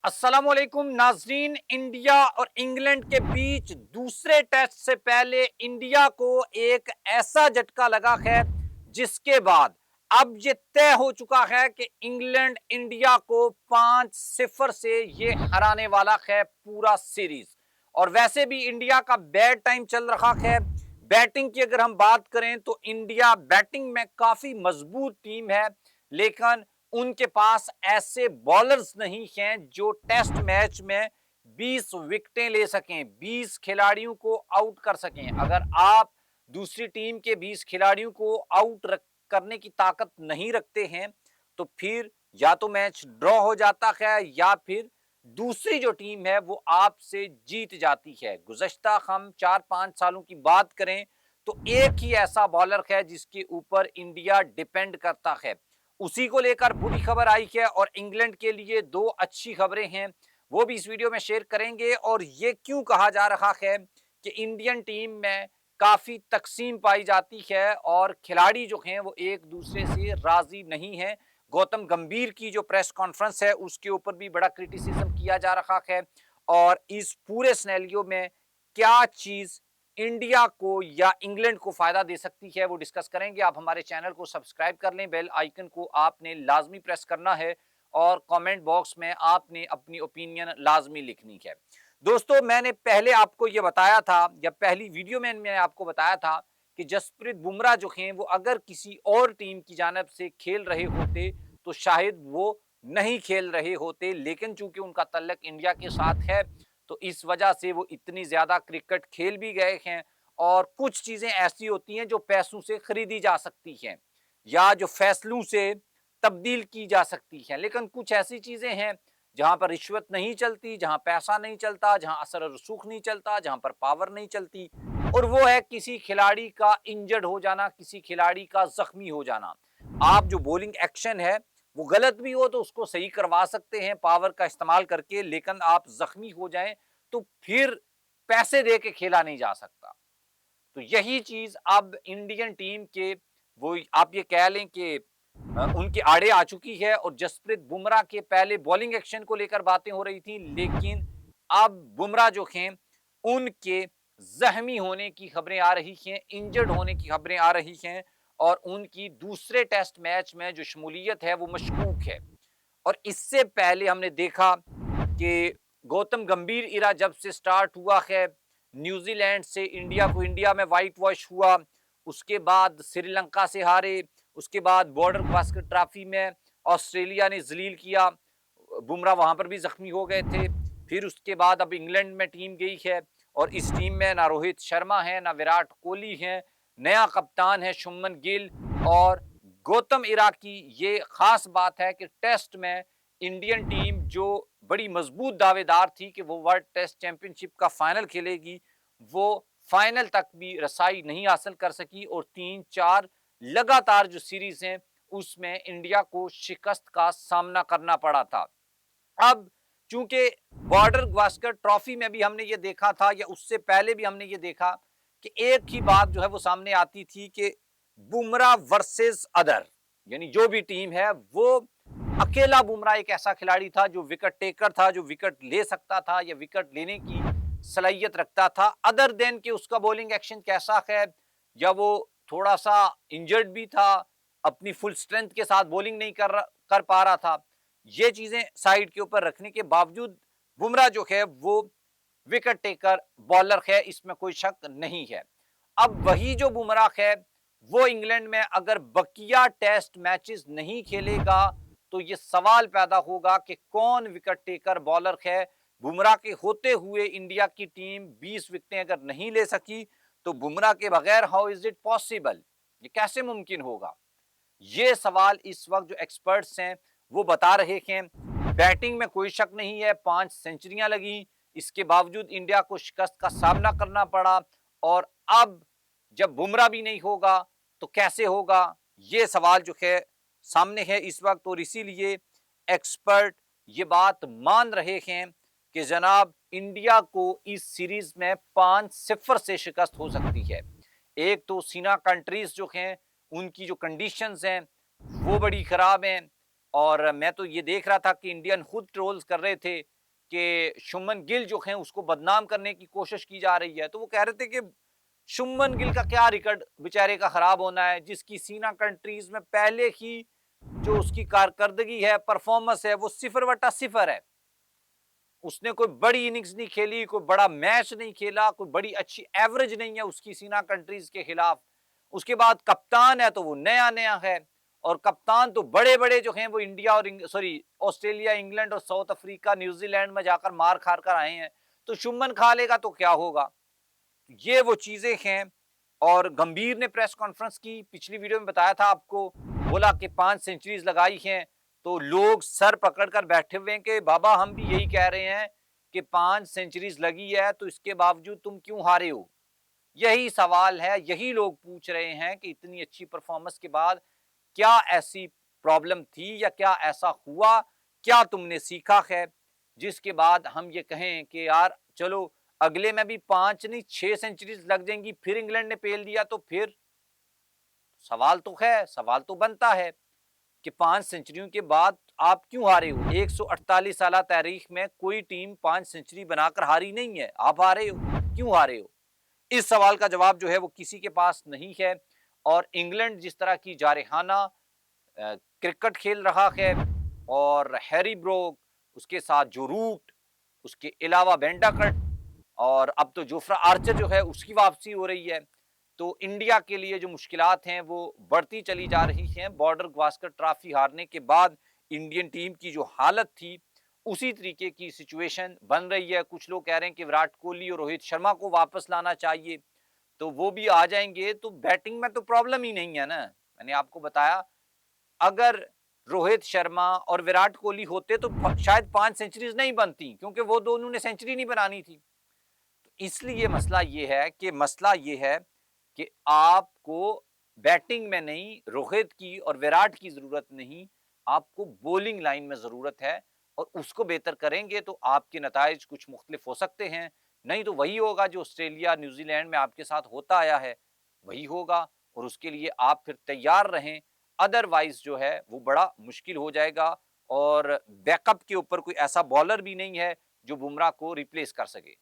अस्सलामुअलैकुम नाजरीन। इंडिया और इंग्लैंड के बीच दूसरे टेस्ट से पहले इंडिया को एक ऐसा झटका लगा है जिसके बाद अब ये तय हो चुका है कि इंग्लैंड इंडिया को 5-0 से ये हराने वाला है पूरा सीरीज। और वैसे भी इंडिया का बैड टाइम चल रहा है। बैटिंग की अगर हम बात करें तो इंडिया बैटिंग में काफी मजबूत टीम है, लेकिन उनके पास ऐसे बॉलर्स नहीं हैं जो टेस्ट मैच में 20 विकेटें ले सकें, 20 खिलाड़ियों को आउट कर सकें। अगर आप दूसरी टीम के 20 खिलाड़ियों को करने की ताकत नहीं रखते हैं तो फिर या तो मैच ड्रॉ हो जाता है या फिर दूसरी जो टीम है वो आपसे जीत जाती है। गुज़श्ता हम 4-5 सालों की बात करें तो एक ही ऐसा बॉलर है जिसके ऊपर इंडिया डिपेंड करता है। उसी को लेकर बुरी खबर आई है और इंग्लैंड के लिए दो अच्छी खबरें हैं, वो भी इस वीडियो में शेयर करेंगे। और ये क्यों कहा जा रहा है कि इंडियन टीम में काफी तकसीम पाई जाती है और खिलाड़ी जो हैं वो एक दूसरे से राजी नहीं है। गौतम गंभीर की जो प्रेस कॉन्फ्रेंस है उसके ऊपर भी बड़ा क्रिटिसिज्म किया जा रहा है। और इस पूरे सिनेरियो में क्या चीज इंडिया को या इंग्लैंड को फायदा दे सकती है वो डिस्कस करेंगे। आप हमारे चैनल को सब्सक्राइब कर लें, बेल आइकन को आपने लाजमी प्रेस करना है और कमेंट बॉक्स में आपने अपनी ओपिनियन लाजमी लिखनी है। दोस्तों, मैंने पहले आपको ये बताया था या पहली वीडियो में मैंने आपको बताया था कि जसप्रीत बुमराह जो हैं वो अगर किसी और टीम की जानब से खेल रहे होते तो शायद वो नहीं खेल रहे होते, लेकिन चूंकि उनका तल्लक इंडिया के साथ है तो इस वजह से वो इतनी ज्यादा क्रिकेट खेल भी गए हैं। और कुछ चीजें ऐसी होती हैं जो पैसों से खरीदी जा सकती हैं या जो फैसलों से तब्दील की जा सकती हैं, लेकिन कुछ ऐसी चीजें हैं जहां पर रिश्वत नहीं चलती, जहां पैसा नहीं चलता, जहां असर और रसूख नहीं चलता, जहां पर पावर नहीं चलती। और वो है किसी खिलाड़ी का इंजर्ड हो जाना, किसी खिलाड़ी का जख्मी हो जाना। आप जो बॉलिंग एक्शन है वो गलत भी हो तो उसको सही करवा सकते हैं पावर का इस्तेमाल करके, लेकिन आप जख्मी हो जाएं तो फिर पैसे दे के खेला नहीं जा सकता। तो यही चीज अब इंडियन टीम के वो आप ये कह लें कि उनके आड़े आ चुकी है। और जसप्रीत बुमराह के पहले बॉलिंग एक्शन को लेकर बातें हो रही थी, लेकिन अब बुमराह जो हैं उनके जख्मी होने की खबरें आ रही हैं, इंजर्ड होने की खबरें आ रही हैं और उनकी दूसरे टेस्ट मैच में जो शमूलियत है वो मशकूक है। और इससे पहले हमने देखा कि गौतम गंभीर इरा जब से स्टार्ट हुआ है, न्यूजीलैंड से इंडिया को इंडिया में वाइट वॉश हुआ, उसके बाद श्रीलंका से हारे, उसके बाद बॉर्डर गावस्कर ट्रॉफी में ऑस्ट्रेलिया ने जलील किया, बुमराह वहां पर भी जख्मी हो गए थे। फिर उसके बाद अब इंग्लैंड में टीम गई है और इस टीम में ना रोहित शर्मा है ना विराट कोहली है, नया कप्तान है शुभमन गिल। और गौतम इरा की ये खास बात है कि टेस्ट में इंडियन टीम जो बड़ी मजबूत दावेदार थी कि वो वर्ल्ड टेस्ट चैंपियनशिप का फाइनल खेलेगी, वो फाइनल तक भी रसाई नहीं हासिल कर सकी और 3-4 लगातार जो सीरीज हैं उसमें इंडिया को शिकस्त का सामना करना पड़ा था। अब चूंकि बॉर्डर गावस्कर ट्रॉफी में भी हमने ये देखा था या उससे पहले भी हमने ये देखा कि एक ही बात जो है वो सामने आती थी कि बुमराह वर्सेस अदर, यानी जो भी टीम है वो अकेला बुमराह एक ऐसा खिलाड़ी था जो विकेट टेकर था, जो विकेट ले सकता था या विकेट लेने की सलाहियत रखता था। अदर देन कि उसका बॉलिंग एक्शन कैसा है या वो थोड़ा सा इंजर्ड भी था, अपनी फुल स्ट्रेंथ के साथ बॉलिंग नहीं कर पा रहा था, ये चीजें साइड के ऊपर रखने के बावजूद बुमराह जो है वो विकेट टेकर बॉलर है, इसमें कोई शक नहीं है। अब वही जो बुमराह है वो इंग्लैंड में अगर बकिया टेस्ट मैचेस नहीं खेलेगा तो ये सवाल पैदा होगा कि कौन विकेट टेकर बॉलर है। बुमराह के होते हुए इंडिया की टीम 20 विकेटें अगर नहीं ले सकी तो बुमराह के बगैर हाउ इज इट पॉसिबल, ये कैसे मुमकिन होगा? ये सवाल इस वक्त जो एक्सपर्ट्स हैं वो बता रहे हैं। बैटिंग में कोई शक नहीं है, 5 सेंचुरियां लगी, इसके बावजूद इंडिया को शिकस्त का सामना करना पड़ा। और अब जब बुमराह भी नहीं होगा तो कैसे होगा, ये सवाल जो है सामने है इस वक्त। और इसीलिए एक्सपर्ट ये बात मान रहे हैं कि जनाब इंडिया को इस सीरीज में 5-0 से शिकस्त हो सकती है। एक तो सीना कंट्रीज जो हैं उनकी जो कंडीशंस हैं वो बड़ी खराब हैं। और मैं तो ये देख रहा था कि इंडियन खुद ट्रोल्स कर रहे थे कि शुभमन गिल जो हैं उसको बदनाम करने की कोशिश की जा रही है। तो वो कह रहे थे कि शुभमन गिल का क्या रिकॉर्ड बेचारे का खराब होना है, जिसकी सीना कंट्रीज में पहले ही जो उसकी कारकर्दगी है, परफॉर्मेंस है, वो 0/0 है। उसने कोई बड़ी इनिंग्स नहीं खेली, कोई बड़ा मैच नहीं खेला, कोई बड़ी अच्छी एवरेज नहीं है उसकी सीना कंट्रीज के खिलाफ। उसके बाद कप्तान है तो वो नया-नया है, और कप्तान तो बड़े-बड़े जो हैं वो इंडिया और ऑस्ट्रेलिया, इंग्लैंड और साउथ अफ्रीका, न्यूजीलैंड में जाकर मार खार कर आए हैं। तो शुभमन खा लेगा तो क्या होगा? ये वो चीजें हैं। और गंभीर ने प्रेस कॉन्फ्रेंस की, पिछली वीडियो में बताया था आपको, बोला कि 5 सेंचुरीज लगाई हैं। तो लोग सर पकड़कर बैठे हुए हैं कि बाबा हम भी यही कह रहे हैं कि 5 सेंचुरीज लगी है तो इसके बावजूद तुम क्यों हारे हो? यही सवाल है, यही लोग पूछ रहे हैं कि इतनी अच्छी परफॉर्मेंस के बाद क्या ऐसी प्रॉब्लम थी या क्या ऐसा हुआ? क्या तुमने सीखा है? जिसके बाद हम ये कहें कि यार चलो अगले में भी 5 नहीं 6 सेंचुरीज लग जाएंगी, फिर इंग्लैंड ने पेल दिया तो फिर सवाल तो है, सवाल तो बनता है कि 5 सेंचुरियों के बाद आप क्यों हारे हो? 148 साला तारीख में कोई टीम 5 सेंचुरी बनाकर हारी नहीं है। आप हारे हो, क्यों हारे हो? इस सवाल का जवाब जो है वो किसी के पास नहीं है। और इंग्लैंड जिस तरह की जारहाना क्रिकेट खेल रहा है, और हैरी ब्रोक, उसके साथ जो रूट, उसके अलावा बेंडाकट, और अब तो जोफ्रा आर्चर जो है उसकी वापसी हो रही है। तो इंडिया के लिए जो मुश्किलात हैं वो बढ़ती चली जा रही हैं। बॉर्डर गावस्कर ट्रॉफी हारने के बाद इंडियन टीम की जो हालत थी, उसी तरीके की सिचुएशन बन रही है। कुछ लोग कह रहे हैं कि विराट कोहली और रोहित शर्मा को वापस लाना चाहिए, तो वो भी आ जाएंगे तो बैटिंग में तो प्रॉब्लम ही नहीं है ना। मैंने आपको बताया, अगर रोहित शर्मा और विराट कोहली होते तो शायद 5 सेंचुरीज नहीं बनती, क्योंकि वो दोनों ने सेंचुरी नहीं बनानी थी। इसलिए मसला ये है कि आपको बैटिंग में नहीं, रोहित की और विराट की जरूरत नहीं, आपको बॉलिंग लाइन में जरूरत है। और उसको बेहतर करेंगे तो आपके नताइज कुछ मुख्तलिफ हो सकते हैं। नहीं तो वही होगा जो ऑस्ट्रेलिया, न्यूजीलैंड में आपके साथ होता आया है, वही होगा। और उसके लिए आप फिर तैयार रहें, अदरवाइज जो है वो बड़ा मुश्किल हो जाएगा। और बैकअप के ऊपर कोई ऐसा बॉलर भी नहीं है जो बुमराह को रिप्लेस कर सके।